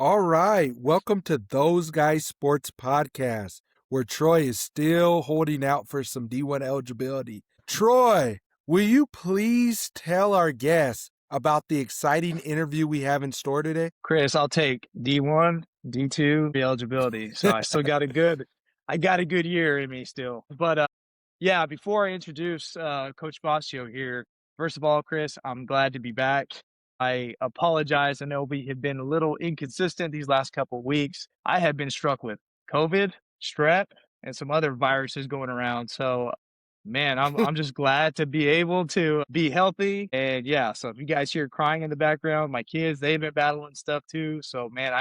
All right, welcome to Those Guys Sports Podcast, where Troy is still holding out for some D1 eligibility. Troy, will you please tell our guests about the exciting interview we have in store today? Chris, I'll take D1, D2 eligibility. So I still got a good year in me still. But yeah, before I introduce Coach Facio here, first of all, Chris, I'm glad to be back. I apologize. I know we have been a little inconsistent these last couple of weeks. I have been struck with COVID, strep, and some other viruses going around. So man, I'm just glad to be able to be healthy. And yeah, so if you guys hear crying in the background, my kids, they've been battling stuff too. So man,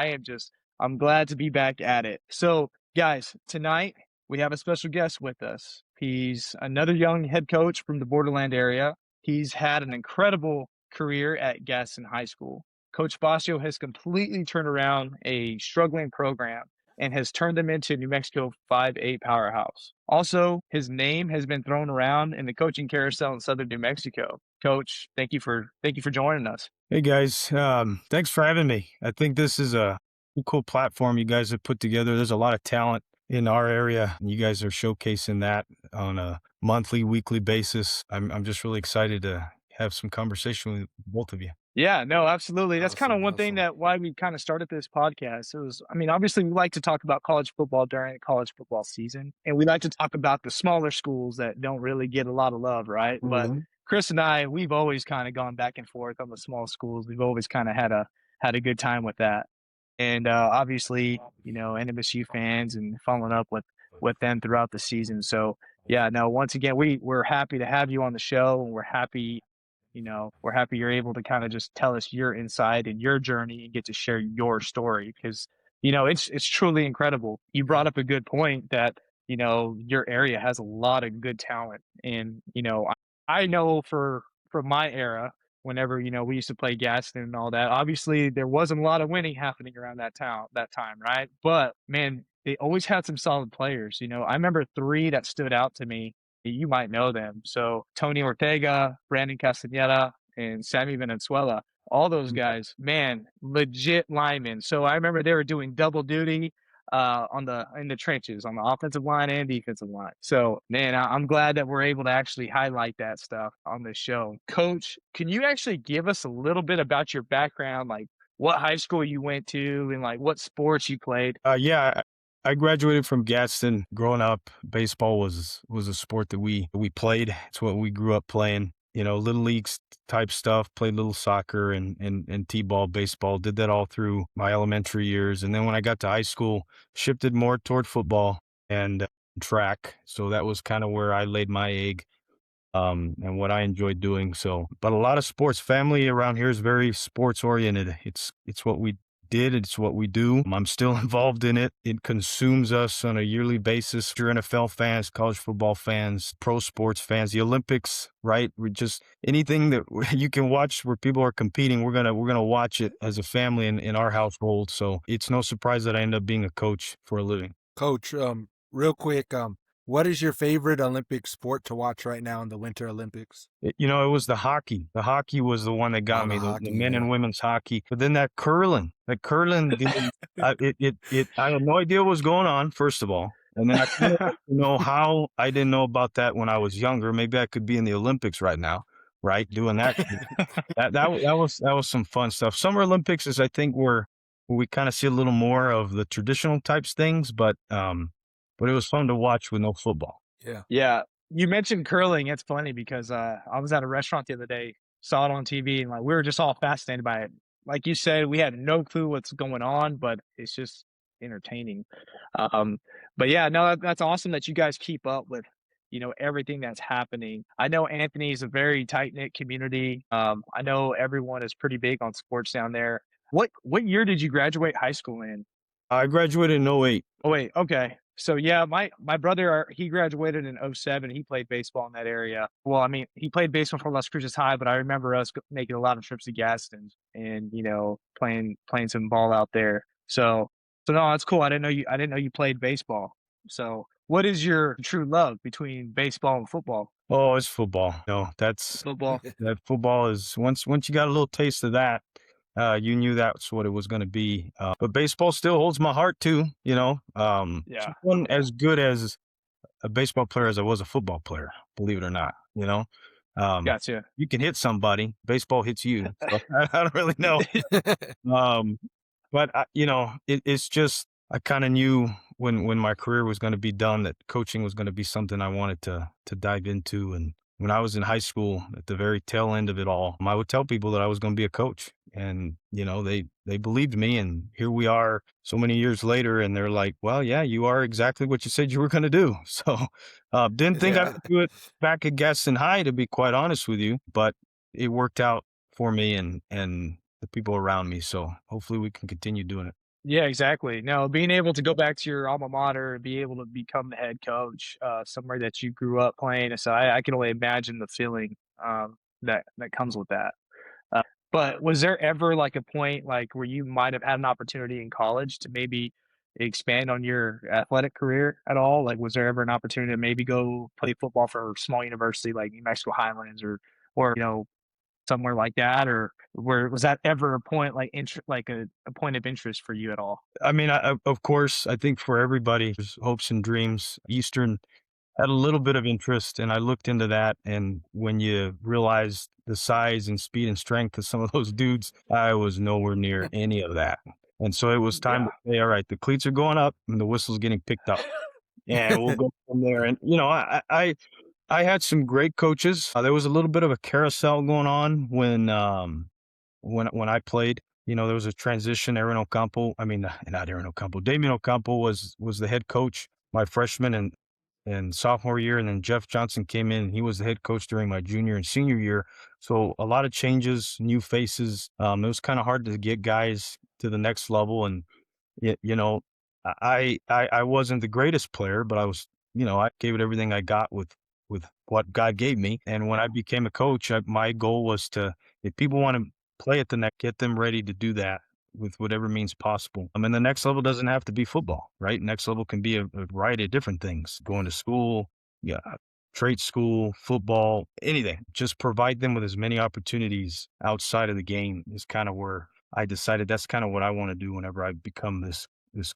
I'm glad to be back at it. So guys, tonight we have a special guest with us. He's another young head coach from the Borderland area. He's had an incredible career at Gadsden High School. Coach Facio has completely turned around a struggling program and has turned them into New Mexico 5A powerhouse. Also, his name has been thrown around in the coaching carousel in southern New Mexico. Coach, thank you for joining us. Hey guys, thanks for having me. I think this is a cool platform you guys have put together. There's a lot of talent in our area, and you guys are showcasing that on a monthly, weekly basis. I'm just really excited to have some conversation with both of you. Yeah, no, absolutely. That's kind of Awesome, one thing awesome. that why we kind of started this podcast. Obviously we like to talk about college football during college football season, and we like to talk about the smaller schools that don't really get a lot of love, right? But Chris and I, we've always kind of gone back and forth on the small schools. We've always kind of had a good time with that. And obviously, NMSU fans and following up with them throughout the season. So yeah, no, once again, we're happy to have you on the show, and we're happy you're able to kind of just tell us your insight and your journey and get to share your story because, it's truly incredible. You brought up a good point that, your area has a lot of good talent. And, I know from my era, whenever, we used to play Gadsden and all that, obviously there wasn't a lot of winning happening around that time, right? But man, they always had some solid players. I remember three that stood out to me. You might know them. So Tony Ortega, Brandon Castaneda, and Sammy Venezuela, all those guys, man, legit linemen. So I remember they were doing double duty in the trenches on the offensive line and defensive line. So man, I'm glad that we're able to actually highlight that stuff on this show. Coach, can you actually give us a little bit about your background, like what high school you went to and like what sports you played? Yeah, I graduated from Gadsden. Growing up, baseball was a sport that we played. It's what we grew up playing. Little leagues type stuff. Played little soccer and t-ball, baseball. Did that all through my elementary years, and then when I got to high school, shifted more toward football and track. So that was kind of where I laid my egg. And what I enjoyed doing. So, but a lot of sports. Family around here is very sports oriented. It's what we did. It's what we do. I'm still involved in it. It consumes us on a yearly basis. You're NFL fans, college football fans, pro sports fans, the Olympics, right? We just anything that you can watch where people are competing. We're gonna watch it as a family in our household. So it's no surprise that I end up being a coach for a living. Coach, real quick, what is your favorite Olympic sport to watch right now in the Winter Olympics? It was the hockey. The hockey was the one that got me, the men and women's hockey. But then that curling, I had no idea what was going on, first of all. And then I couldn't know how I didn't know about that when I was younger. Maybe I could be in the Olympics right now, right? Doing that. that was some fun stuff. Summer Olympics is, I think, where we kind of see a little more of the traditional types things, but it was fun to watch with no football. Yeah. Yeah. You mentioned curling. It's funny because I was at a restaurant the other day, saw it on TV, and like we were just all fascinated by it. Like you said, we had no clue what's going on, but it's just entertaining. But yeah, no, that's awesome that you guys keep up with, everything that's happening. I know Anthony is a very tight knit community. I know everyone is pretty big on sports down there. What year did you graduate high school in? I graduated in 08. Oh wait, okay. So yeah, my brother, he graduated in 07. He played baseball in that area. Well, I mean, he played baseball for Las Cruces High, but I remember us making a lot of trips to Gadsden and playing some ball out there. So no, that's cool. I didn't know you played baseball. So what is your true love between baseball and football? Oh, it's football. No, that's Football. that football is once you got a little taste of that, You knew that's what it was going to be. But baseball still holds my heart too. Yeah. One as good as a baseball player as I was a football player, believe it or not. Gotcha. You can hit somebody, baseball hits you. So I don't really know. Um, but it's just I kind of knew when my career was going to be done that coaching was going to be something I wanted to dive into. And when I was in high school, at the very tail end of it all, I would tell people that I was going to be a coach, and they believed me. And here we are, so many years later, and they're like, "Well, yeah, you are exactly what you said you were going to do." So, didn't think I Yeah. could do it back at Gadsden High, to be quite honest with you, but it worked out for me and the people around me. So hopefully we can continue doing it. Yeah, exactly. No, being able to go back to your alma mater, be able to become the head coach, somewhere that you grew up playing. So I can only imagine the feeling that comes with that. But was there ever like a point like where you might have had an opportunity in college to maybe expand on your athletic career at all? Like, was there ever an opportunity to maybe go play football for a small university like New Mexico Highlands or somewhere like that, or where was that ever a point like like a point of interest for you at all? I mean, of course, I think for everybody, there's hopes and dreams. Eastern had a little bit of interest, and I looked into that. And when you realize the size and speed and strength of some of those dudes, I was nowhere near any of that. And so it was time Yeah. to say, all right, the cleats are going up and the whistle's getting picked up, and we'll go from there. And I had some great coaches. There was a little bit of a carousel going on when I played. There was a transition. Aaron Ocampo, I mean, not Aaron Ocampo. Damian Ocampo was the head coach my freshman and sophomore year, and then Jeff Johnson came in. And he was the head coach during my junior and senior year. So a lot of changes, new faces. It was kind of hard to get guys to the next level, and you know, I wasn't the greatest player, but I gave it everything I got with what God gave me. And when I became a coach, my goal was to, if people want to play at the next, get them ready to do that with whatever means possible. I mean, the next level doesn't have to be football, right? Next level can be a variety of different things. Going to school, yeah, trade school, football, anything. Just provide them with as many opportunities outside of the game is kind of where I decided that's kind of what I want to do whenever I become this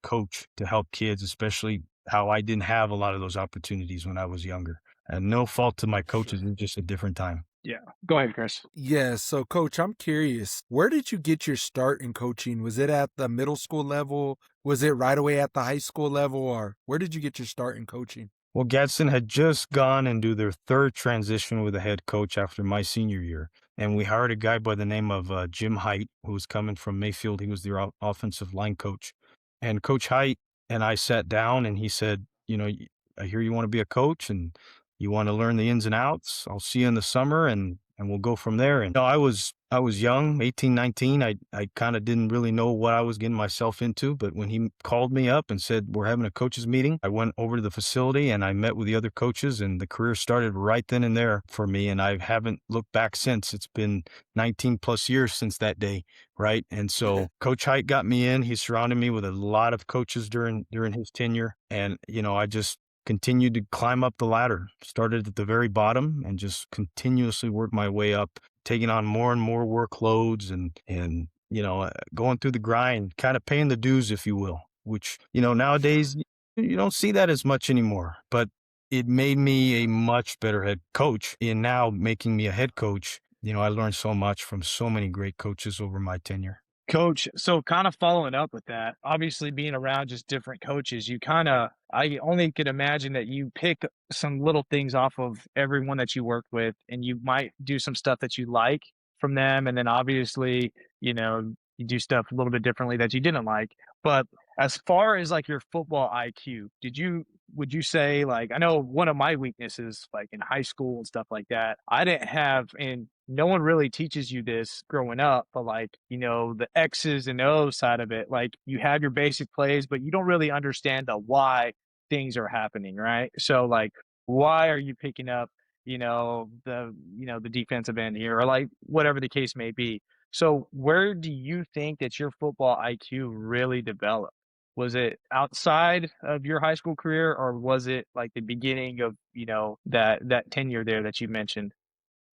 coach to help kids, especially how I didn't have a lot of those opportunities when I was younger. And no fault to my coaches, it's just a different time. Yeah. Go ahead, Chris. Yeah, so coach, I'm curious, where did you get your start in coaching? Was it at the middle school level? Was it right away at the high school level, or where did you get your start in coaching? Well, Gadsden had just gone and do their third transition with a head coach after my senior year. And we hired a guy by the name of Jim Height, who was coming from Mayfield. He was their offensive line coach. And Coach Height and I sat down, and he said, I hear you want to be a coach and you want to learn the ins and outs. I'll see you in the summer, and we'll go from there. And I was young, 18, 19. I kind of didn't really know what I was getting myself into. But when he called me up and said, we're having a coaches meeting, I went over to the facility and I met with the other coaches, and the career started right then and there for me. And I haven't looked back since. It's been 19 plus years since that day. Right. And so Coach Height got me in. He surrounded me with a lot of coaches during his tenure. And, I just continued to climb up the ladder, started at the very bottom and just continuously worked my way up, taking on more and more workloads and going through the grind, kind of paying the dues, if you will, which, nowadays you don't see that as much anymore, but it made me a much better head coach. And now making me a head coach, I learned so much from so many great coaches over my tenure. Coach, so kind of following up with that, obviously being around just different coaches, I only could imagine that you pick some little things off of everyone that you work with, and you might do some stuff that you like from them. And then obviously, you do stuff a little bit differently that you didn't like. But as far as like your football IQ, would you say, like, I know one of my weaknesses, like in high school and stuff like that, I didn't have, and no one really teaches you this growing up, but like, the X's and O's side of it, like you have your basic plays, but you don't really understand the why things are happening, right? So like, why are you picking up, the defensive end here, or like whatever the case may be. So where do you think that your football IQ really developed? Was it outside of your high school career, or was it like the beginning of, that tenure there that you mentioned?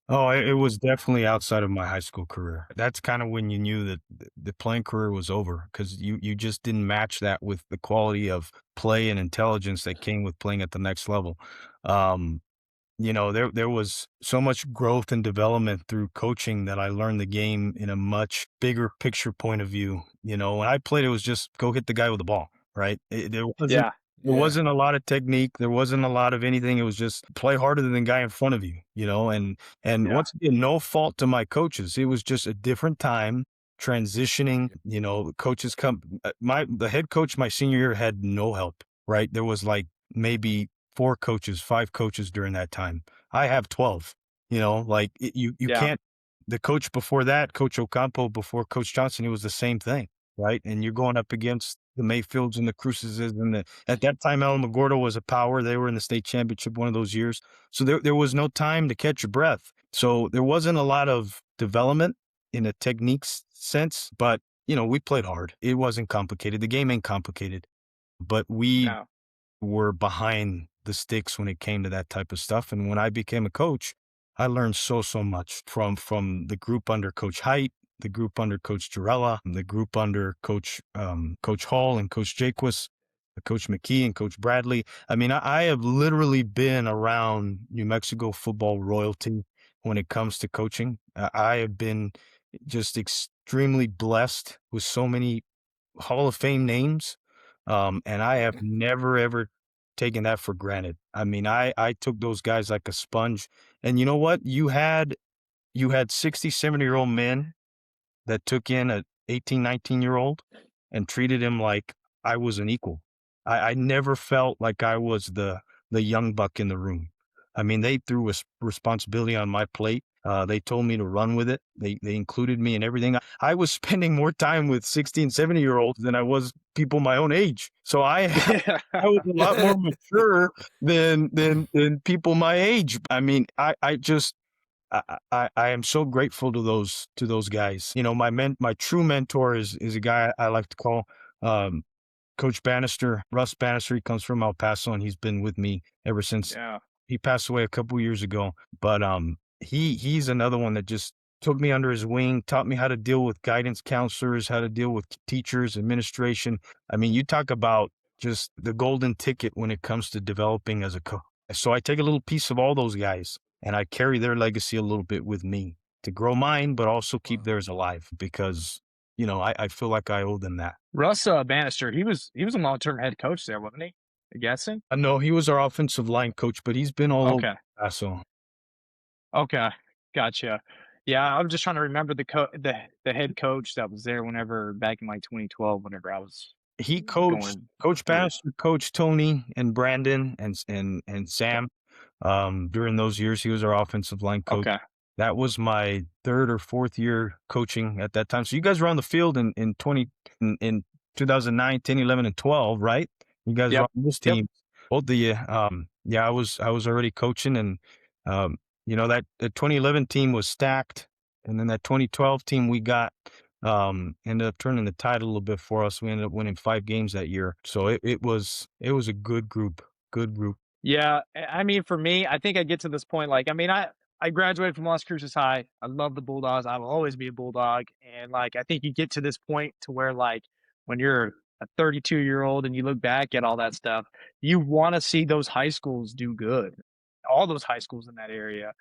Oh, it was definitely outside of my high school career. That's kind of when you knew that the playing career was over because you just didn't match that with the quality of play and intelligence that came with playing at the next level. Um, there was so much growth and development through coaching that I learned the game in a much bigger picture point of view. When I played, it was just go hit the guy with the ball, right? Yeah. There Yeah. wasn't a lot of technique. There wasn't a lot of anything. It was just play harder than the guy in front of you, and Yeah. once again, no fault to my coaches. It was just a different time transitioning. Coaches the head coach my senior year had no help, right? There was like maybe 4 coaches, 5 coaches during that time. I have 12, you Yeah. can't, the coach before that, Coach Ocampo, before Coach Johnson, it was the same thing, right? And you're going up against the Mayfields and the Cruces at that time, Alamogordo was a power. They were in the state championship one of those years. So there was no time to catch your breath. So there wasn't a lot of development in a techniques sense, but we played hard. It wasn't complicated. The game ain't complicated, but we No. were behind the sticks when it came to that type of stuff. And when I became a coach, I learned so much from the group under Coach Height, the group under Coach Jarella, the group under Coach Hall and Coach Jaquist, Coach McKee and Coach Bradley. I mean, I have literally been around New Mexico football royalty when it comes to coaching. I have been just extremely blessed with so many Hall of Fame names. And I have never, ever taken that for granted. I mean, I took those guys like a sponge. And you know what? You had 60, 70-year-old men that took in a 18, 19-year-old and treated him like I was an equal. I never felt like I was the young buck in the room. I mean, they threw a responsibility on my plate. They told me to run with it. They included me in everything. I was spending more time with 60 and 70-year-olds than I was people my own age. So I Yeah. I was a lot more mature than people my age. I mean, I just I am so grateful to those guys. My true mentor is a guy I like to call um, Coach Bannister, Russ Bannister. He comes from El Paso, and he's been with me ever since Yeah. he passed away a couple years ago. But he's another one that just took me under his wing, taught me how to deal with guidance counselors, how to deal with teachers, administration. I mean, you talk about just the golden ticket when it comes to developing as a coach. So I take a little piece of all those guys and I carry their legacy a little bit with me to grow mine, but also keep theirs alive because, I feel like I owe them that. Russ Bannister, he was a long-term head coach there, wasn't he? At Gadsden? No, he was our offensive line coach, but he's been all over Okay. Paso. Okay. Gotcha. Yeah, I'm just trying to remember the head coach that was there whenever back in like 2012, whenever I was He coached going Coach through. Bannister coached Tony and Brandon and Sam. During those years, he was our offensive line coach. Okay. That was my 3rd or 4th year coaching at that time. So you guys were on the field in 2009, 10, 11, and 12, right? You guys were Yep. on this Yep. team. Both of you. Yeah, I was already coaching, and that the 2011 team was stacked, and then that 2012 team we got ended up turning the tide a little bit for us. We ended up winning 5 games that year. So it was a good group. Good group. Yeah, I mean, for me, I think I get to this point, like, I mean, I graduated from Las Cruces High. I love the Bulldogs. I will always be a Bulldog. And like, I think you get to this point to where like when you're a 32-year-old and you look back at all that stuff, you want to see those high schools do good. All those high schools in that area.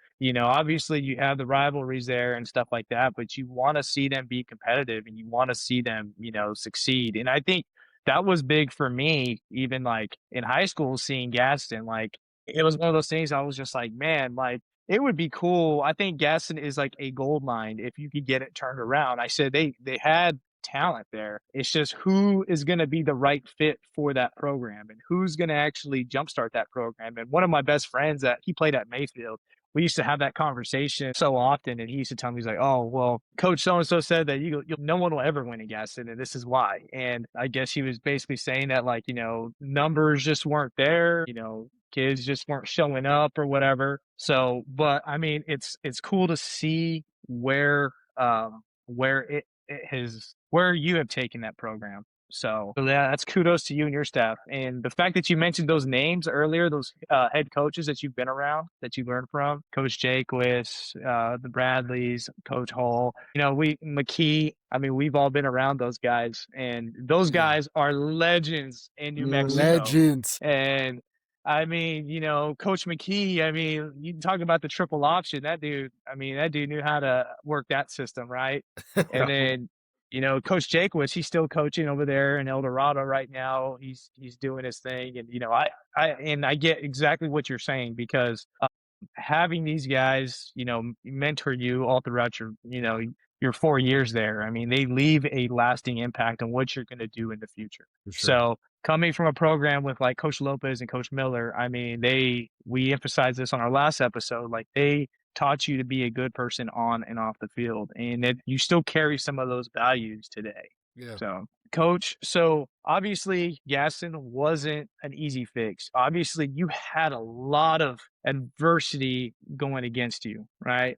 Obviously you have the rivalries there and stuff like that, but you want to see them be competitive and you want to see them, succeed. And I think that was big for me, even like in high school, seeing Gadsden. Like it was one of those things I was just like, man, like it would be cool. I think Gadsden is like a gold mine if you could get it turned around. I said they had talent there. It's just who is going to be the right fit for that program and who's going to actually jumpstart that program. And one of my best friends that he played at Mayfield, we used to have that conversation so often, and he used to tell me, he's like, "Oh, well, Coach so and so said that no one will ever win in Gaston, and this is why." And I guess he was basically saying that, like, numbers just weren't there, kids just weren't showing up or whatever. So, but I mean, it's cool to see where you have taken that program. So yeah, that's kudos to you and your staff. And the fact that you mentioned those names earlier, those head coaches that you've been around, that you learned from, Coach Jaquist, the Bradleys, Coach Hall, McKee. I mean, we've all been around those guys, and those guys are legends in New Mexico. Legends. And I mean, Coach McKee, I mean, you talk about the triple option. That dude knew how to work that system, right? And then, Coach Jaquist, he's still coaching over there in El Dorado right now. He's doing his thing. And, I get exactly what you're saying, because having these guys, mentor you all throughout your 4 years there. I mean, they leave a lasting impact on what you're going to do in the future. For sure. So coming from a program with like Coach Lopez and Coach Miller, I mean, we emphasized this on our last episode, like they taught you to be a good person on and off the field, and that you still carry some of those values today. Yeah. So, Coach, so obviously Gadsden wasn't an easy fix. Obviously, you had a lot of adversity going against you, right?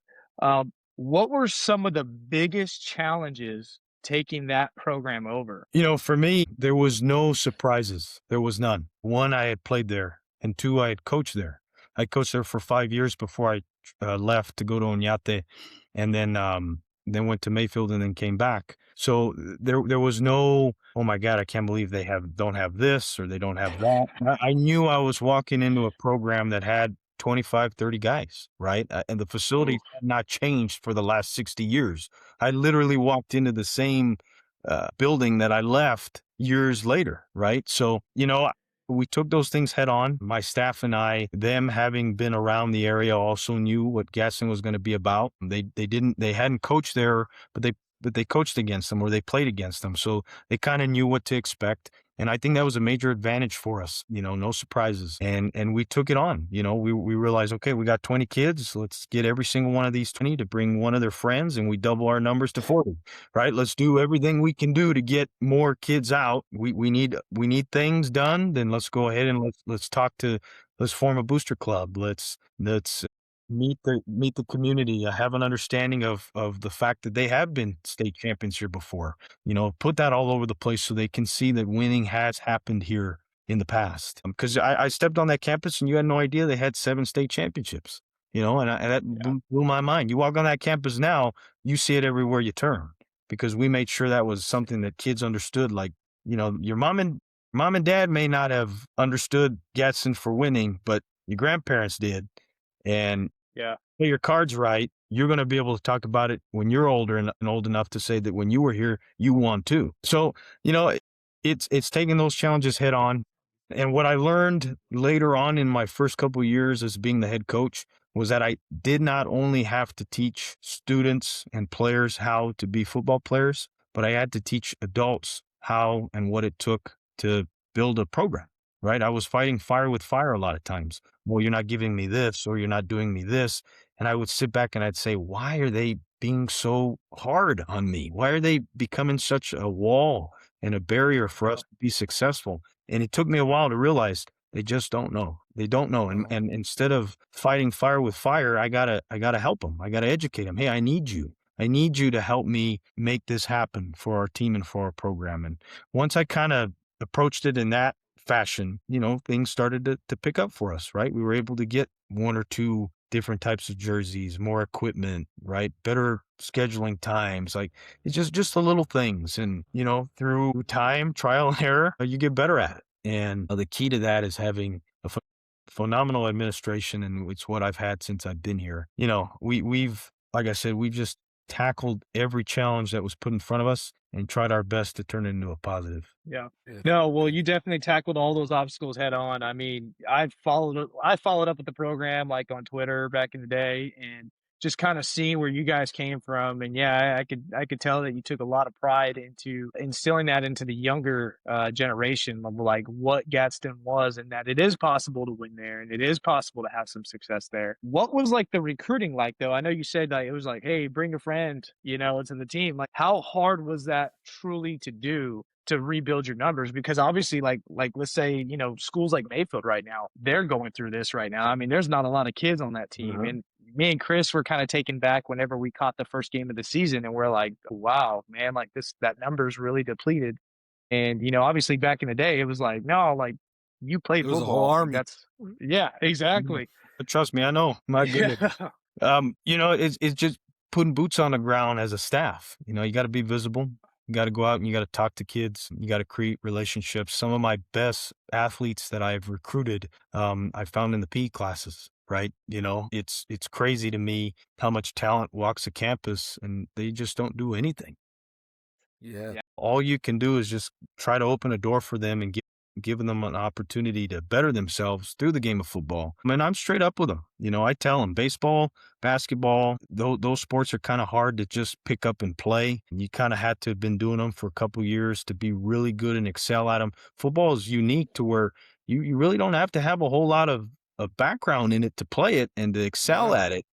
What were some of the biggest challenges taking that program over? For me, there was no surprises. There was none. One, I had played there, and two, I had coached there. I coached there for 5 years before I left to go to Oñate, and then went to Mayfield and then came back. So there was no, oh my God, I can't believe they don't have this or they don't have that. I knew I was walking into a program that had 25, 30 guys, right? And the facility had not changed for the last 60 years. I literally walked into the same building that I left years later, right? So, we took those things head on. My staff and I, them having been around the area, also knew what Gadsden was going to be about. They hadn't coached there, but they coached against them or they played against them. So they kind of knew what to expect. And I think that was a major advantage for us, no surprises. And we took it on, we realized, okay, we got 20 kids. Let's get every single one of these 20 to bring one of their friends, and we double our numbers to 40, right? Let's do everything we can do to get more kids out. We need things done. Then let's go ahead and let's form a booster club. Let's meet the community, have an understanding of the fact that they have been state champions here before, put that all over the place so they can see that winning has happened here in the past. Because I stepped on that campus and you had no idea they had 7 state championships, and that blew my mind. You walk on that campus now, you see it everywhere you turn, because we made sure that was something that kids understood. Like, your mom and dad may not have understood Gadsden for winning, but your grandparents did. And play your cards right, you're going to be able to talk about it when you're older and old enough to say that when you were here, you won too. So, it's taking those challenges head on. And what I learned later on in my first couple of years as being the head coach was that I did not only have to teach students and players how to be football players, but I had to teach adults how and what it took to build a program. Right? I was fighting fire with fire a lot of times. Well, you're not giving me this, or you're not doing me this. And I would sit back and I'd say, why are they being so hard on me? Why are they becoming such a wall and a barrier for us to be successful? And it took me a while to realize they just don't know. They don't know. And instead of fighting fire with fire, I gotta help them. I gotta educate them. Hey, I need you. I need you to help me make this happen for our team and for our program. And once I kind of approached it in that fashion, things started to pick up for us, right? We were able to get 1 or 2 different types of jerseys, more equipment, right? Better scheduling times. Like, it's just the little things. And, through time, trial and error, you get better at it. And the key to that is having a phenomenal administration. And it's what I've had since I've been here. We've, like I said, we've just tackled every challenge that was put in front of us and tried our best to turn it into a positive. Yeah. No, well, you definitely tackled all those obstacles head on. I mean, I followed up with the program like on Twitter back in the day, and just kind of seeing where you guys came from. And yeah, I could tell that you took a lot of pride into instilling that into the younger generation of like what Gadsden was, and that it is possible to win there and it is possible to have some success there. What was like the recruiting like though? I know you said like it was like, hey, bring a friend, into the team. Like, how hard was that truly to do to rebuild your numbers? Because obviously like let's say, schools like Mayfield right now, they're going through this right now. I mean, there's not a lot of kids on that team. And me and Chris were kind of taken back whenever we caught the first game of the season, and we're like, wow, man, like that number's really depleted. And, obviously back in the day, it was like, no, like you play It was a whole football. Like army. yeah, exactly. But trust me, I know. My goodness. Yeah. It's just putting boots on the ground as a staff. You got to be visible. You got to go out and you got to talk to kids. You got to create relationships. Some of my best athletes that I've recruited, I found in the PE classes. Right? It's crazy to me how much talent walks the campus and they just don't do anything. Yeah. Yeah. All you can do is just try to open a door for them and giving them an opportunity to better themselves through the game of football. I mean, I'm straight up with them. I tell them baseball, basketball, those sports are kind of hard to just pick up and play. You kind of had to have been doing them for a couple years to be really good and excel at them. Football is unique to where you really don't have to have a whole lot of background in it to play it and to excel Yeah. at it,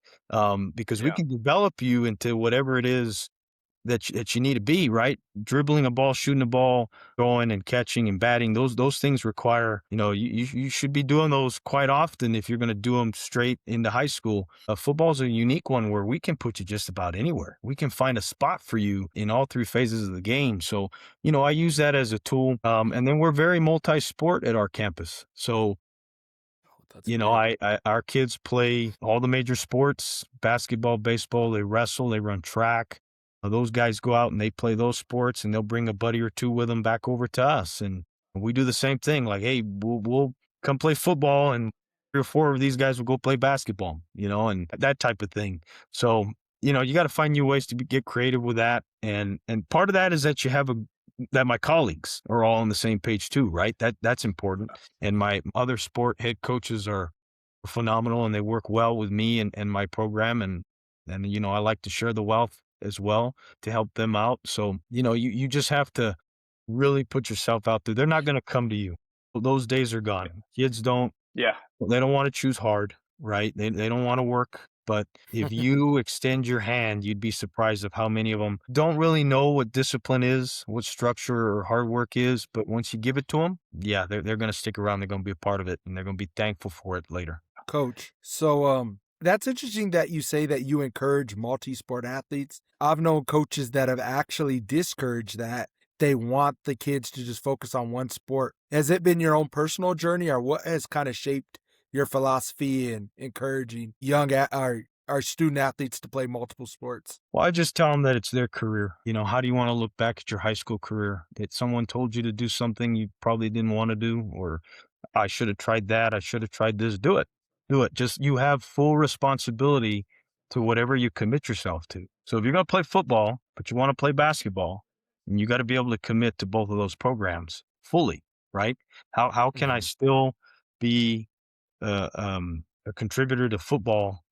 because we Yeah. can develop you into whatever it is that you need to be, right? Dribbling a ball, shooting a ball, throwing and catching and batting, those things require, you should be doing those quite often if you're going to do them straight into high school. Football's a unique one where we can put you just about anywhere. We can find a spot for you in all three phases of the game. So, I use that as a tool. And then we're very multi-sport at our campus. So, That's big. our kids play all the major sports, basketball, baseball, they wrestle, they run track. Those guys go out and they play those sports and they'll bring a buddy or two with them back over to us. And we do the same thing. Like, hey, we'll come play football and 3 or 4 of these guys will go play basketball, and that type of thing. So, you got to find new ways to get creative with that. And part of that is that that my colleagues are all on the same page too, right? That's important. And my other sport head coaches are phenomenal and they work well with me and my program. And I like to share the wealth as well to help them out. So, you just have to really put yourself out there. They're not going to come to you. Those days are gone. Kids Yeah. they don't want to choose hard, right? They don't want to work. But if you extend your hand, you'd be surprised of how many of them don't really know what discipline is, what structure or hard work is. But once you give it to them, yeah, they're going to stick around. They're going to be a part of it and they're going to be thankful for it later. Coach. So that's interesting that you say that you encourage multi-sport athletes. I've known coaches that have actually discouraged that. They want the kids to just focus on one sport. Has it been your own personal journey, or what has kind of shaped your philosophy in encouraging our student athletes to play multiple sports? Well, I just tell them that it's their career. How do you want to look back at your high school career? That someone told you to do something you probably didn't want to do, or I should have tried that. I should have tried this. Do it. Do it. Just you have full responsibility to whatever you commit yourself to. So if you're going to play football, but you want to play basketball, and you got to be able to commit to both of those programs fully, right? How can I still be a contributor to football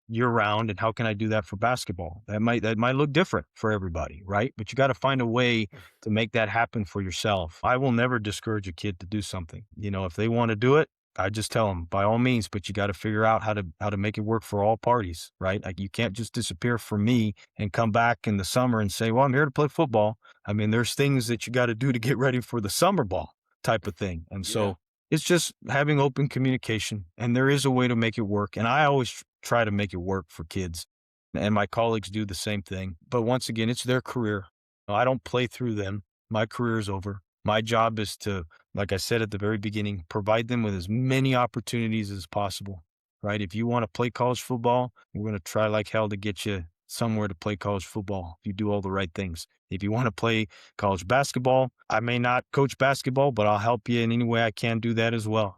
year round, and how can I do that for basketball? That might look different for everybody, right? But you got to find a way to make that happen for yourself. I will never discourage a kid to do something. If they want to do it, I just tell them by all means, but you got to figure out how to make it work for all parties, right? Like you can't just disappear from me and come back in the summer and say, well, I'm here to play football. I mean, there's things that you got to do to get ready for the summer ball type of thing. And so it's just having open communication, and there is a way to make it work. And I always try to make it work for kids, and my colleagues do the same thing. But once again, it's their career. I don't play through them. My career is over. My job is to, like I said at the very beginning, provide them with as many opportunities as possible, right? If you want to play college football, we're going to try like hell to get you somewhere to play college football if you do all the right things. If you want to play college basketball, I may not coach basketball, but I'll help you in any way I can do that as well.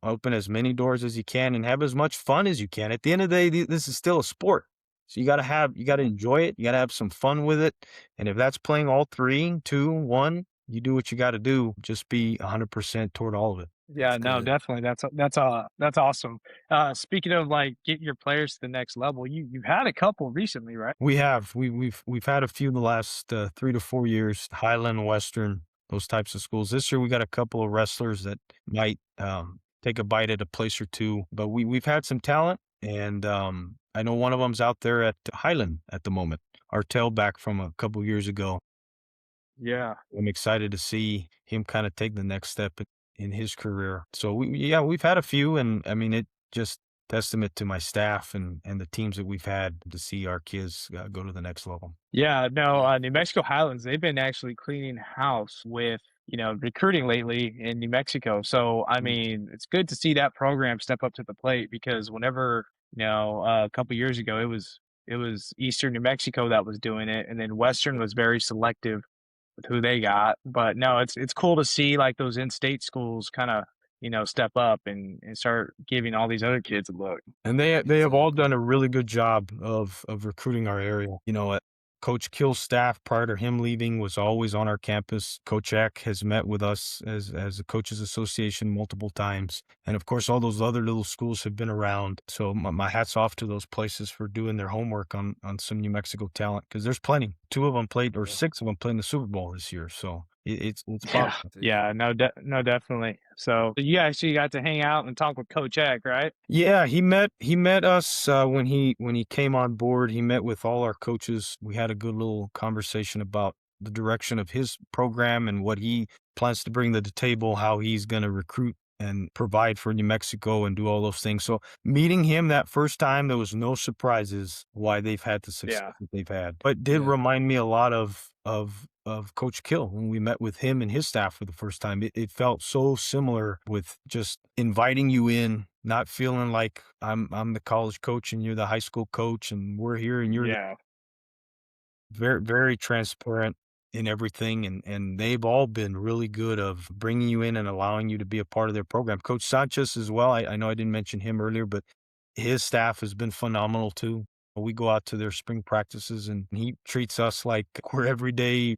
Open as many doors as you can and have as much fun as you can. At the end of the day, this is still a sport. So you got to enjoy it. You got to have some fun with it. And if that's playing all 3, 2, 1, you do what you got to do. Just be 100% toward all of it. Yeah, no, good. definitely. That's awesome. Speaking of like getting your players to the next level, you've had a couple recently, right? We have. We've had a few the last 3 to 4 years. Highland, Western, those types of schools. This year we got a couple of wrestlers that might take a bite at a place or two. But we've had some talent, and I know one of them's out there at Highland at the moment. Our tailback from a couple years ago. Yeah. I'm excited to see him kind of take the next step in his career. So we've had a few, and I mean, it just testament to my staff and the teams that we've had to see our kids go to the next level. Yeah, no, New Mexico Highlands, they've been actually cleaning house with, recruiting lately in New Mexico. So, I mean, it's good to see that program step up to the plate because whenever, a couple years ago, it was Eastern New Mexico that was doing it, and then Western was very selective with who they got. But no, it's cool to see like those in-state schools kind of, step up and start giving all these other kids a look. And they have all done a really good job of recruiting our area. Coach Kill's staff prior to him leaving was always on our campus. Coach Eck has met with us as a coaches association multiple times. And of course, all those other little schools have been around. So my hat's off to those places for doing their homework on some New Mexico talent, because there's plenty. 2 of them played, or 6 of them played in the Super Bowl this year. So it's Yeah, possible. yeah, no, definitely. So you actually got to hang out and talk with Coach Eck, right? Yeah, he met us when he came on board. He met with all our coaches. We had a good little conversation about the direction of his program and what he plans to bring to the table, how he's going to recruit and provide for New Mexico and do all those things. So meeting him that first time, there was no surprises why they've had the success Yeah, that they've had. But it did remind me a lot of Coach Kill when we met with him and his staff for the first time. It felt so similar, with just inviting you in, not feeling like I'm the college coach and you're the high school coach and we're here and you're yeah, very, very transparent in everything. And they've all been really good of bringing you in and allowing you to be a part of their program. Coach Sanchez as well. I know I didn't mention him earlier, but his staff has been phenomenal too. We go out to their spring practices and he treats us like we're everyday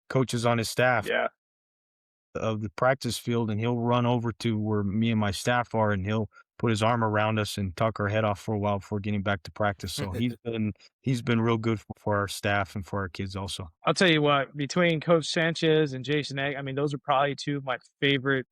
coaches on his staff yeah. of the practice field, and he'll run over to where me and my staff are, and he'll put his arm around us and talk our head off for a while before getting back to practice. So he's been real good for our staff and for our kids also. I'll tell you what, between Coach Sanchez and Jason Egg, I mean, those are probably two of my favorite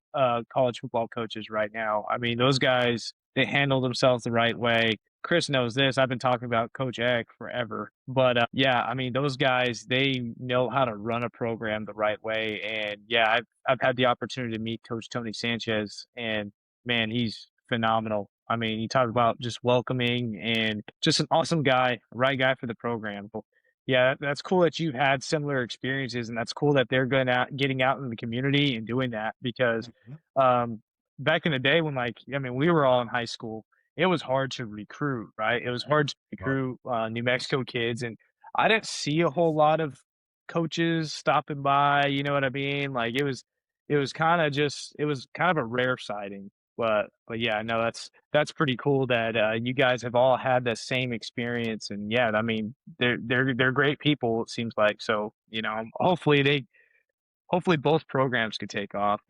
college football coaches right now. I mean, those guys, they handle themselves the right way. Chris knows this. I've been talking about Coach Egg forever. But yeah, I mean, those guys, they know how to run a program the right way. And yeah, I've had the opportunity to meet Coach Tony Sanchez, and man, he's phenomenal. I mean, you talk about just welcoming and just an awesome guy, right guy for the program. Yeah, that's cool that you've had similar experiences, and that's cool that they're going out, getting out in the community and doing that because back in the day when, like, I mean, we were all in high school, it was hard to recruit, right? It was hard to recruit New Mexico kids, and I didn't see a whole lot of coaches stopping by. You know what I mean? Like it was kind of just it was kind of a rare sighting. But yeah, no, that's pretty cool that you guys have all had the same experience, and yeah, I mean they're great people. It seems like so. Hopefully both programs could take off.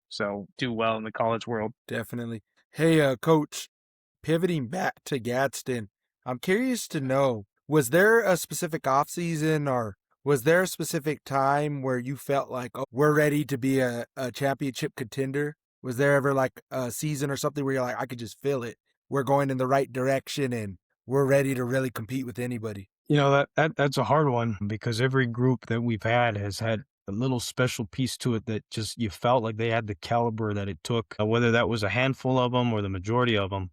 So do well in the college world. Definitely. Hey, Coach, pivoting back to Gadsden, I'm curious to know, was there a specific off season or was there a specific time where you felt like, oh, we're ready to be a championship contender? Was there ever like a season or something where you're like, I could just feel it. We're going in the right direction and we're ready to really compete with anybody? That's a hard one, because every group that we've had has had a little special piece to it that just you felt like they had the caliber that it took, whether that was a handful of them or the majority of them.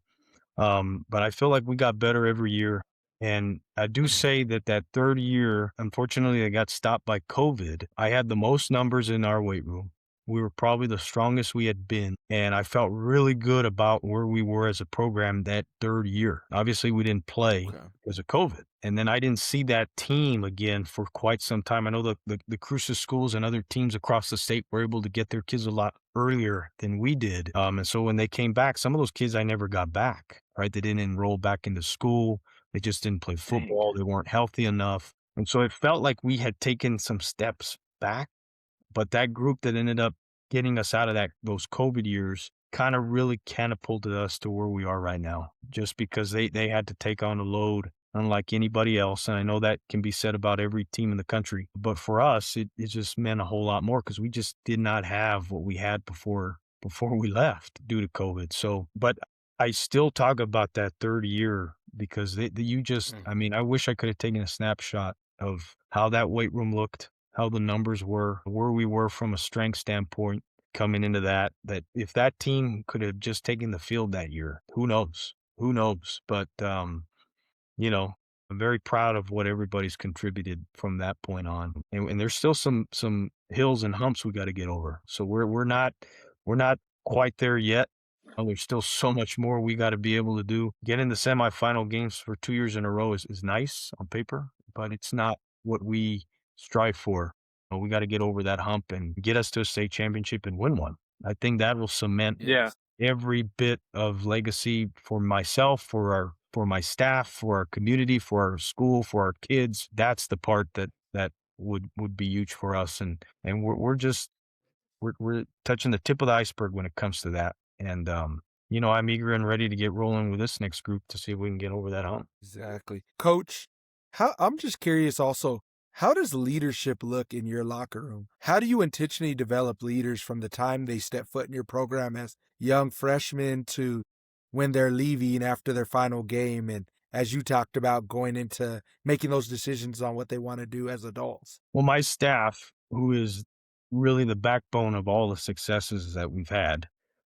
But I feel like we got better every year. And I do say that third year, unfortunately, I got stopped by COVID. I had the most numbers in our weight room. We were probably the strongest we had been. And I felt really good about where we were as a program that third year. Obviously, we didn't play because of COVID. And then I didn't see that team again for quite some time. I know the Cruces schools and other teams across the state were able to get their kids a lot earlier than we did. And so when they came back, some of those kids I never got back, right? They didn't enroll back into school. They just didn't play football. They weren't healthy enough. And so it felt like we had taken some steps back. But that group that ended up getting us out of those COVID years kind of really catapulted us to where we are right now, just because they had to take on a load unlike anybody else. And I know that can be said about every team in the country. But for us, it just meant a whole lot more because we just did not have what we had before we left due to COVID. So, but I still talk about that third year because I mean, I wish I could have taken a snapshot of how that weight room looked, how the numbers were, where we were from a strength standpoint coming into that if that team could have just taken the field that year, who knows? who knows? But, you know, I'm very proud of what everybody's contributed from that point on. And there's still some hills and humps we got to get over. So we're not quite there yet. There's still so much more we got to be able to do. Getting the semifinal games for 2 years in a row is nice on paper, but it's not what we strive for. We got to get over that hump and get us to a state championship and win one. I think that will cement every bit of legacy for myself, for my staff, for our community, for our school, for our kids. That's the part that would be huge for us. And we're touching the tip of the iceberg when it comes to that. And, I'm eager and ready to get rolling with this next group to see if we can get over that hump. Exactly. Coach, I'm just curious also, how does leadership look in your locker room? How do you intentionally develop leaders from the time they step foot in your program as young freshmen to when they're leaving after their final game? And as you talked about, going into making those decisions on what they want to do as adults. Well, my staff, who is really the backbone of all the successes that we've had,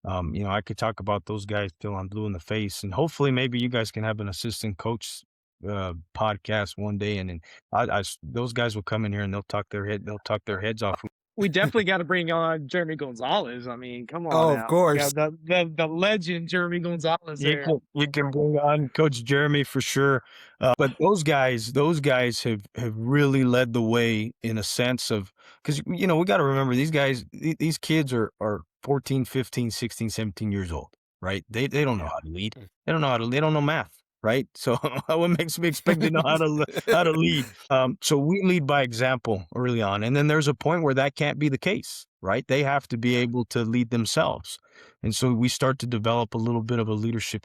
I could talk about those guys till I'm blue in the face, and hopefully maybe you guys can have an assistant coach podcast one day, and then those guys will come in here and they'll talk their heads off. We definitely got to bring on Jeremy Gonzalez. I mean, come on. Oh, now. of course. Yeah, the legend Jeremy Gonzalez. You can bring on Coach Jeremy for sure. But those guys have really led the way in a sense of, because we got to remember these kids are 14, 15, 16, 17 years old, right? They don't know how to lead. They don't know math. Right. So what makes me expect they know how to lead? So we lead by example early on. And then there's a point where that can't be the case, right? They have to be able to lead themselves. And so we start to develop a little bit of a leadership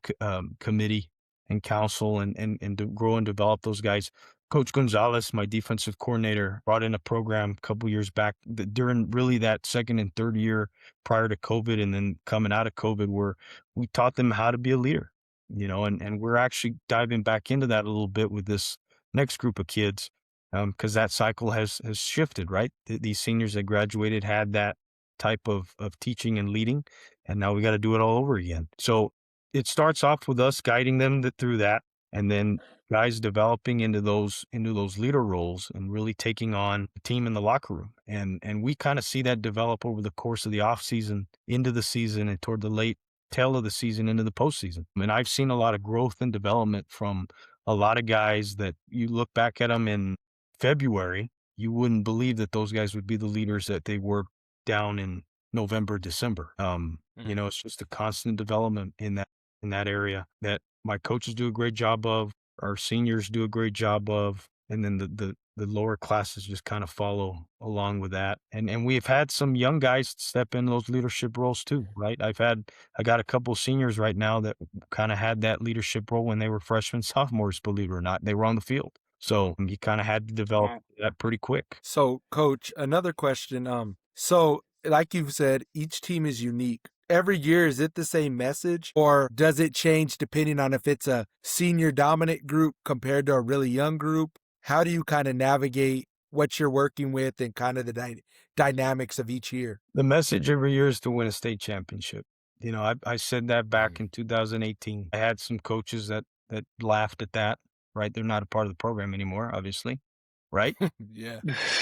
committee and council and to grow and develop those guys. Coach Gonzalez, my defensive coordinator, brought in a program a couple years back during really that second and third year prior to COVID and then coming out of COVID, where we taught them how to be a leader. And we're actually diving back into that a little bit with this next group of kids, because that cycle has shifted, right? These seniors that graduated had that type of teaching and leading, and now we got to do it all over again. So it starts off with us guiding them through that, and then guys developing into those leader roles and really taking on the team in the locker room. And we kind of see that develop over the course of the off season, into the season, and toward the late tail of the season into the postseason. I mean, I've seen a lot of growth and development from a lot of guys that you look back at them in February, you wouldn't believe that those guys would be the leaders that they were down in November, December. It's just a constant development in that area that my coaches do a great job of, our seniors do a great job of, and then the lower classes just kind of follow along with that. And we've had some young guys step in those leadership roles too, right? I got a couple of seniors right now that kind of had that leadership role when they were freshmen, sophomores, believe it or not. They were on the field. So you kind of had to develop that pretty quick. So, Coach, another question. So like you said, each team is unique. Every year, is it the same message, or does it change depending on if it's a senior dominant group compared to a really young group? How do you kind of navigate what you're working with and kind of the dynamics of each year? The message every year is to win a state championship. I said that back in 2018. I had some coaches that laughed at that, right? They're not a part of the program anymore, obviously, right? Yeah.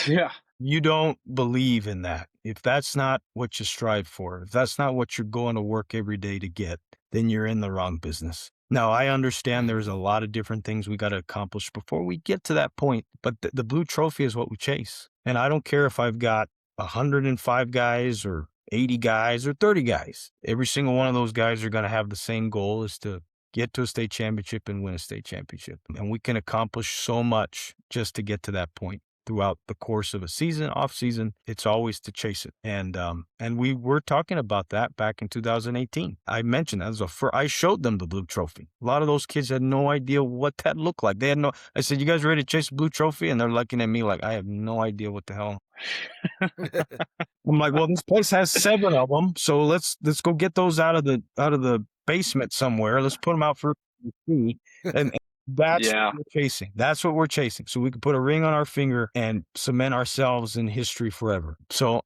Yeah. You don't believe in that. If that's not what you strive for, if that's not what you're going to work every day to get, then you're in the wrong business. Now, I understand there's a lot of different things we got to accomplish before we get to that point, but the blue trophy is what we chase. And I don't care if I've got 105 guys or 80 guys or 30 guys. Every single one of those guys are going to have the same goal, is to get to a state championship and win a state championship. And we can accomplish so much just to get to that point. Throughout the course of a season, off season, it's always to chase it. And we were talking about that back in 2018. I mentioned that I showed them the blue trophy. A lot of those kids had no idea what that looked like. I said, "You guys ready to chase the blue trophy?" And they're looking at me like, I have no idea what the hell. I'm like, well, this place has 7 of them. So let's go get those out of the basement somewhere. Let's put them out for free. And that's what we're chasing. That's what we're chasing. So we can put a ring on our finger and cement ourselves in history forever. So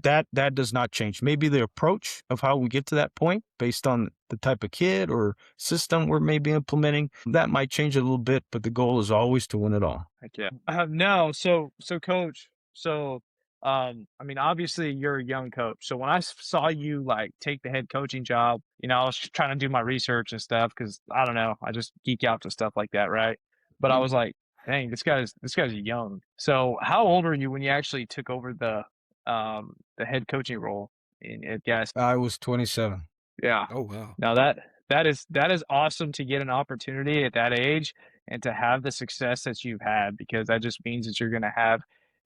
that does not change. Maybe the approach of how we get to that point based on the type of kid or system we're maybe implementing, that might change a little bit, but the goal is always to win it all. Heck yeah. No, so coach, I mean, obviously you're a young coach. So when I saw you like take the head coaching job, I was just trying to do my research and stuff because I don't know, I just geek out to stuff like that, right? But I was like, dang, this guy's young. So how old were you when you actually took over the head coaching role at Gas? I was 27. Yeah. Oh, wow. Now that is awesome to get an opportunity at that age and to have the success that you've had, because that just means that you're going to have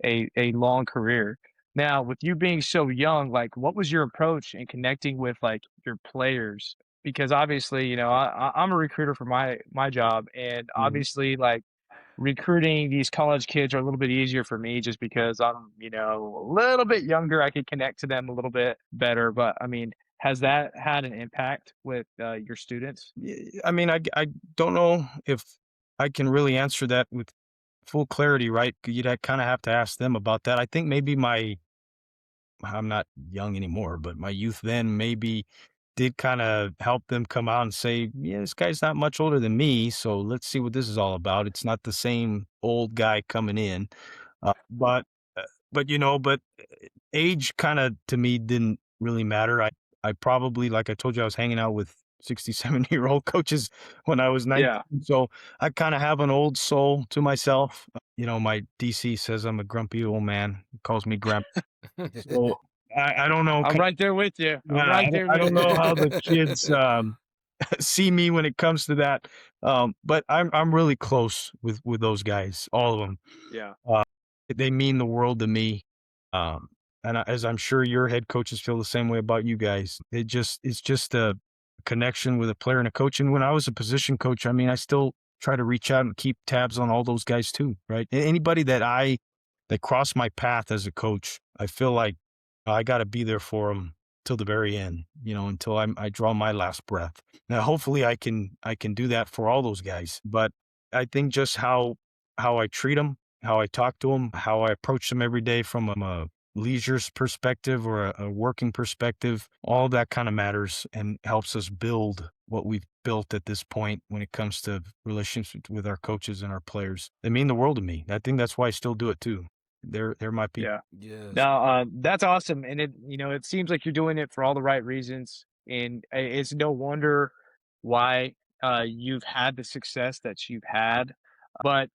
a long career. Now, with you being so young, like what was your approach in connecting with like your players? Because obviously, I'm a recruiter for my job, and obviously, like recruiting these college kids are a little bit easier for me just because I'm, a little bit younger. I could connect to them a little bit better. But I mean, has that had an impact with your students? I mean, I don't know if I can really answer that with full clarity, right? You'd kind of have to ask them about that. I think maybe I'm not young anymore, but my youth then maybe did kind of help them come out and say, yeah, this guy's not much older than me, so let's see what this is all about. It's not the same old guy coming in. Uh, but, uh, but age kind of to me didn't really matter. I probably, like I told you, I was hanging out with 67-year-old coaches when I was 19. Yeah. So I kind of have an old soul to myself. My DC says I'm a grumpy old man. He calls me grandpa. So I don't know. I'm right there with you. I'm right there I with don't know you. how the kids see me when it comes to that. But I'm really close with those guys, all of them. Yeah. They mean the world to me. And as I'm sure your head coaches feel the same way about you guys. It's just a connection with a player and a coach. And when I was a position coach, I mean, I still try to reach out and keep tabs on all those guys too, right? Anybody that crossed my path as a coach, I feel like I got to be there for them till the very end, until I draw my last breath. Now, hopefully I can do that for all those guys. But I think just how I treat them, how I talk to them, how I approach them every day from a leisure's perspective or a working perspective, all that kind of matters and helps us build what we've built at this point when it comes to relationships with our coaches and our players. They mean the world to me. I think that's why I still do it too. They're my people. Yeah. Yes. Now, that's awesome. And it seems like you're doing it for all the right reasons. And it's no wonder why you've had the success that you've had. But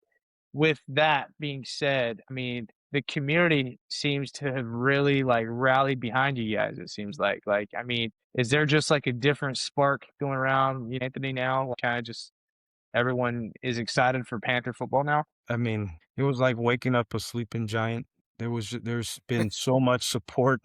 with that being said, I mean, the community seems to have really like rallied behind you guys. It seems like, I mean, is there just like a different spark going around Anthony now? Kind of just everyone is excited for Panther football now? I mean, it was like waking up a sleeping giant. There's been so much support.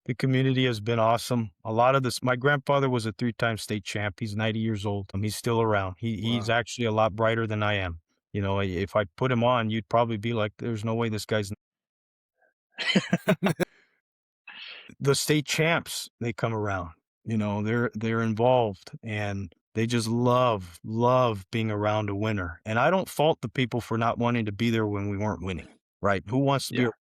The community has been awesome. A lot of this, my grandfather was a 3-time state champ. He's 90 years old. He's still around. He's Wow. actually a lot brighter than I am. If I put him on, you'd probably be like, there's no way this guy's the state champs. They come around, they're involved and they just love being around a winner. And I don't fault the people for not wanting to be there when we weren't winning, right? Who wants to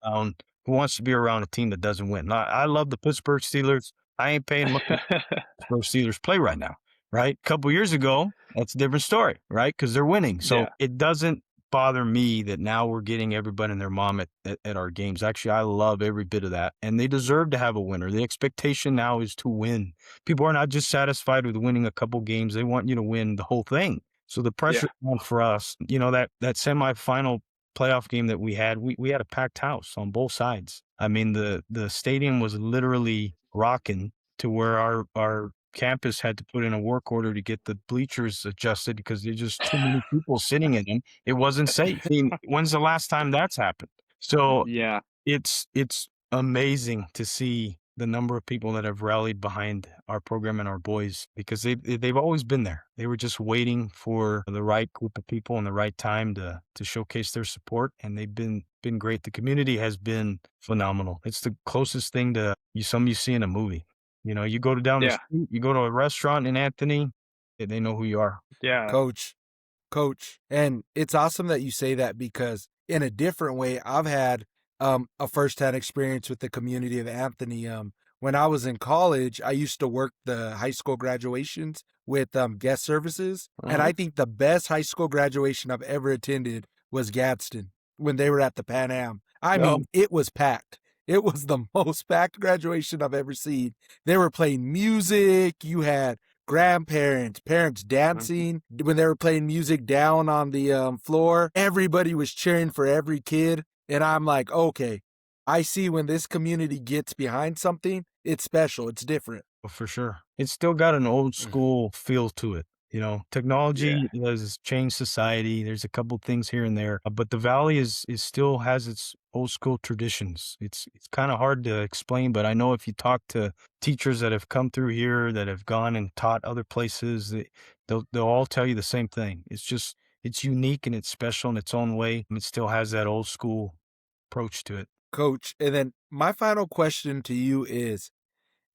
be around a team that doesn't win? I love the Pittsburgh Steelers. I ain't paying much for Pittsburgh Steelers play right now, right? A couple years ago, that's a different story, right? Because they're winning. So Yeah. it doesn't bother me that now we're getting everybody and their mom at our games. Actually, I love every bit of that. And they deserve to have a winner. The expectation now is to win. People are not just satisfied with winning a couple games. They want you to win the whole thing. So the pressure on for us, that semifinal playoff game that we had a packed house on both sides. I mean, the stadium was literally rocking to where our campus had to put in a work order to get the bleachers adjusted because there's just too many people sitting in them. It wasn't safe. I mean, when's the last time that's happened? So Yeah. it's amazing to see the number of people that have rallied behind our program and our boys because they've always been there. They were just waiting for the right group of people and the right time to showcase their support, and they've been great. The community has been phenomenal. It's the closest thing to you see in a movie. You go down the Yeah. street, you go to a restaurant in Anthony, they know who you are. Yeah. Coach. And it's awesome that you say that because in a different way, I've had a firsthand experience with the community of Anthony. When I was in college, I used to work the high school graduations with guest services, and I think the best high school graduation I've ever attended was Gadsden when they were at the Pan Am. I mean, it was packed. It was the most packed graduation I've ever seen. They were playing music. You had grandparents, parents dancing when they were playing music down on the floor. Everybody was cheering for every kid. And I'm like, okay, I see when this community gets behind something, it's special. It's different. Well, for sure. It's still got an old school feel to it. You know, technology has changed society. There's a couple things here and there, but the Valley is still has its old school traditions. It's kind of hard to explain, but I know if you talk to teachers that have come through here, that have gone and taught other places, they'll all tell you the same thing. It's unique and it's special in its own way. And it still has that old school approach to it. Coach, and then my final question to you is,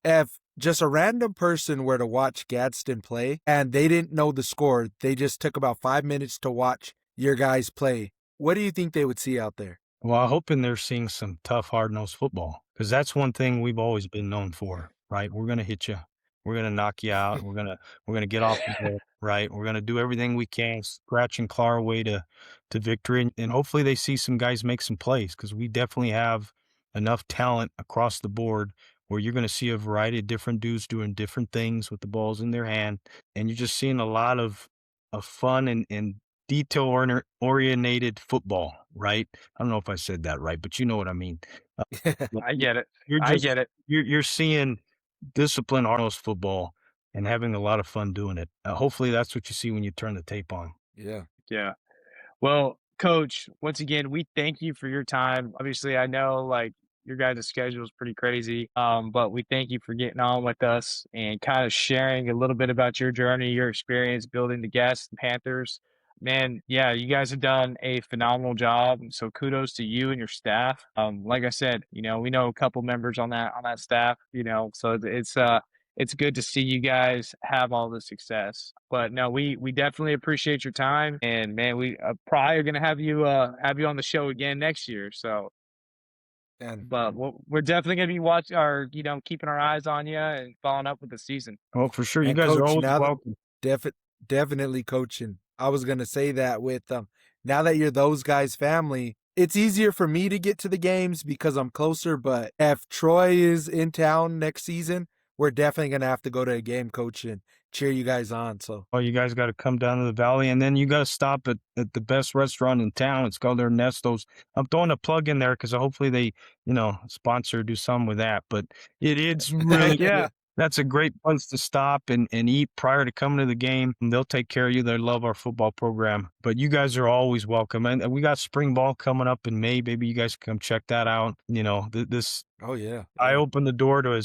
if just a random person were to watch Gadsden play and they didn't know the score, they just took about 5 minutes to watch your guys play, what do you think they would see out there? Well, I'm hoping they're seeing some tough, hard-nosed football, because that's one thing we've always been known for, right? We're gonna hit you. We're gonna knock you out. We're gonna get off the ball, right? We're gonna do everything we can, scratch and claw our way to victory, and hopefully they see some guys make some plays, because we definitely have enough talent across the board where you're gonna see a variety of different dudes doing different things with the balls in their hand, and you're just seeing a lot of fun and detail-oriented football, right? I don't know if I said that right, but you know what I mean. I get it. I get it. You're seeing disciplined, hard-nosed football and having a lot of fun doing it. Hopefully that's what you see when you turn the tape on. Yeah. Yeah. Well, Coach, once again, we thank you for your time. Obviously, I know like your guys' schedule is pretty crazy, but we thank you for getting on with us and kind of sharing a little bit about your journey, your experience building the Gadsden Panthers. Man, yeah, you guys have done a phenomenal job. So kudos to you and your staff. Like I said, we know a couple members on that staff. So it's good to see you guys have all the success. But no, we definitely appreciate your time, and man, we probably are gonna have you on the show again next year. So, but we're definitely gonna be watching or keeping our eyes on you and following up with the season. Oh, for sure. You And guys are Coach, always now welcome. definitely coaching. I was gonna say that with now that you're those guys' family, it's easier for me to get to the games because I'm closer. But if Troy is in town next season, we're definitely gonna have to go to a game, Coach, and cheer you guys on. So Oh, you guys got to come down to the Valley, and then you got to stop at the best restaurant in town. It's called Ernesto's. I'm throwing a plug in there because hopefully they, sponsor, do some with that. But it's really, Yeah. that's a great place to stop and eat prior to coming to the game. And they'll take care of you. They love our football program. But you guys are always welcome. And we got spring ball coming up in May. Maybe you guys can come check that out. This. Oh yeah. I open the door to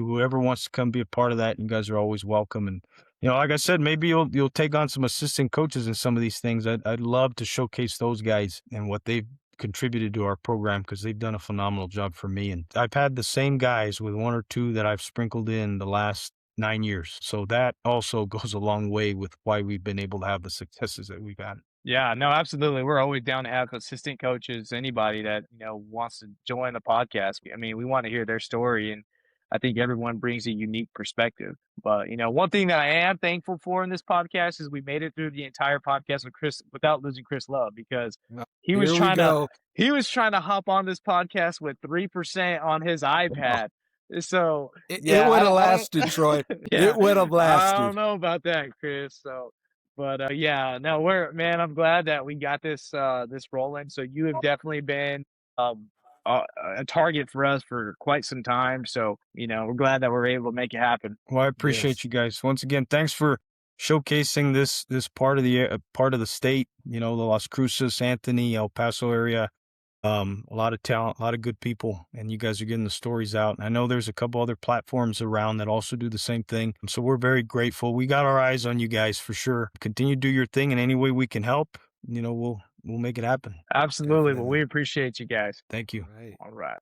whoever wants to come be a part of that. You guys are always welcome. And like I said, maybe you'll take on some assistant coaches in some of these things. I'd love to showcase those guys and what they've contributed to our program, because they've done a phenomenal job for me. And I've had the same guys with one or two that I've sprinkled in the last 9 years. So that also goes a long way with why we've been able to have the successes that we've had. Yeah, no, absolutely. We're always down to have assistant coaches, anybody that, wants to join the podcast. I mean, we want to hear their story, and I think everyone brings a unique perspective. But, one thing that I am thankful for in this podcast is we made it through the entire podcast with Chris without losing Chris Love, because he was trying to hop on this podcast with 3% on his iPad. So it would have lasted, Troy. Yeah, it would have lasted. I don't know about that, Chris. So, but no, I'm glad that we got this rolling. So you have definitely been a target for us for quite some time. So, we're glad that we're able to make it happen. Well, I appreciate you guys. Once again, thanks for showcasing this part of the state, the Las Cruces, Anthony, El Paso area. A lot of talent, a lot of good people, and you guys are getting the stories out. I know there's a couple other platforms around that also do the same thing. So we're very grateful. We got our eyes on you guys for sure. Continue to do your thing in any way we can help. We'll make it happen. Absolutely. Well, we appreciate you guys. Thank you. Right. All right.